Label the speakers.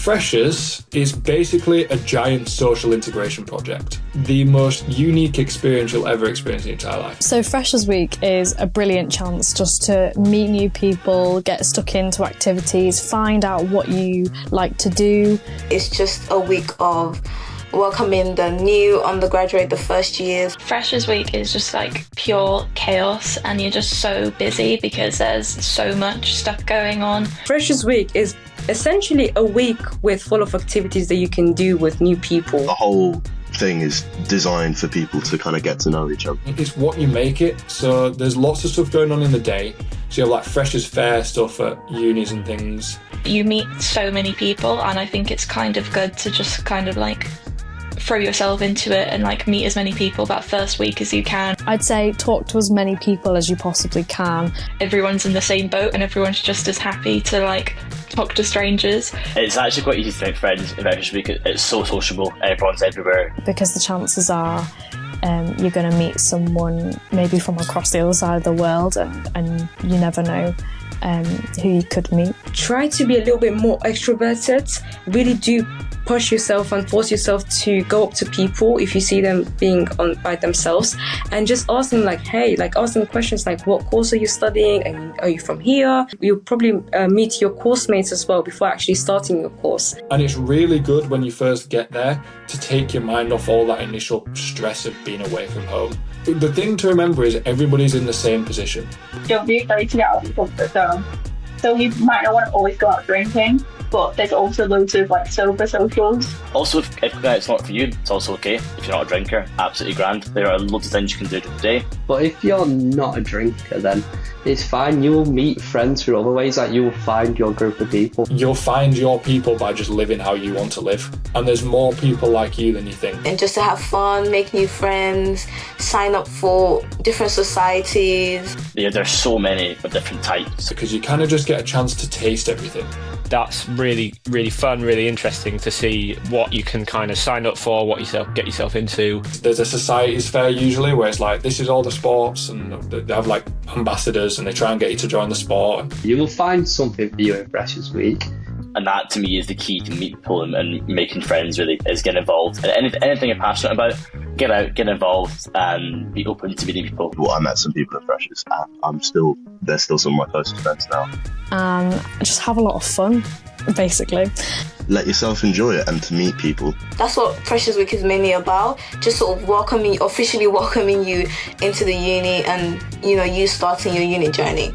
Speaker 1: Freshers is basically a giant social integration project. The most unique experience you'll ever experience in your entire life.
Speaker 2: So Freshers Week is a brilliant chance just to meet new people, get stuck into activities, find out what you like to do.
Speaker 3: It's just a week of welcoming the new undergraduate, the first years.
Speaker 4: Freshers Week is just like pure chaos and you're just so busy because there's so much stuff going on.
Speaker 5: Freshers Week is essentially a week full of activities that you can do with new people.
Speaker 6: The whole thing is designed for people to kind of get to know each other.
Speaker 1: It's what you make it. So there's lots of stuff going on in the day. So you have like Freshers Fair stuff at unis and things.
Speaker 4: You meet so many people and I think it's kind of good to just kind of like throw yourself into it and like meet as many people that first week as you can.
Speaker 2: I'd say talk to as many people as you possibly can.
Speaker 4: Everyone's in the same boat and everyone's just as happy to like talk to strangers.
Speaker 7: It's actually quite easy to make friends in Freshers Week. It's so sociable, everyone's everywhere.
Speaker 2: Because the chances are you're going to meet someone maybe from across the other side of the world and you never know who you could meet.
Speaker 5: Try to be a little bit more extroverted. Really do push yourself and force yourself to go up to people if you see them being on by themselves and just ask them ask them questions like, what course are you studying and are you from here? You'll probably meet your course mates as well before actually starting your course.
Speaker 1: And it's really good when you first get there to take your mind off all that initial stress of being away from home. The thing to remember is everybody's in the same position.
Speaker 8: Don't be afraid to get out of your comfort zone. So you might not want to always go out drinking, but there's also loads of like sober socials.
Speaker 7: Also, if it's not for you, it's also okay. If you're not a drinker, absolutely grand. There are loads of things you can do today.
Speaker 9: But if you're not a drinker, then it's fine. You will meet friends through other ways. Like you will find your group of people.
Speaker 1: You'll find your people by just living how you want to live. And there's more people like you than you think.
Speaker 3: And just to have fun, make new friends, sign up for different societies.
Speaker 7: Yeah, there's so many of different types.
Speaker 1: Because you kind of just get a chance to taste everything.
Speaker 10: That's really, really fun, really interesting to see what you can kind of sign up for, what get yourself into. There's a societies fair usually where it's like, this is all the sports, and they have like ambassadors and they try and get you to join the sport.
Speaker 9: You will find something for you in Freshers Week.
Speaker 7: And that to me is the key to meet people and making friends, really, is get involved. And anything you're passionate about, get out, get involved and be open to meeting people.
Speaker 6: Well, I met some people at Freshers and they're still some of my closest friends now.
Speaker 2: And just have a lot of fun, basically.
Speaker 6: Let yourself enjoy it and to meet people.
Speaker 3: That's what Freshers Week is mainly about, just sort of officially welcoming you into the uni and, you starting your uni journey.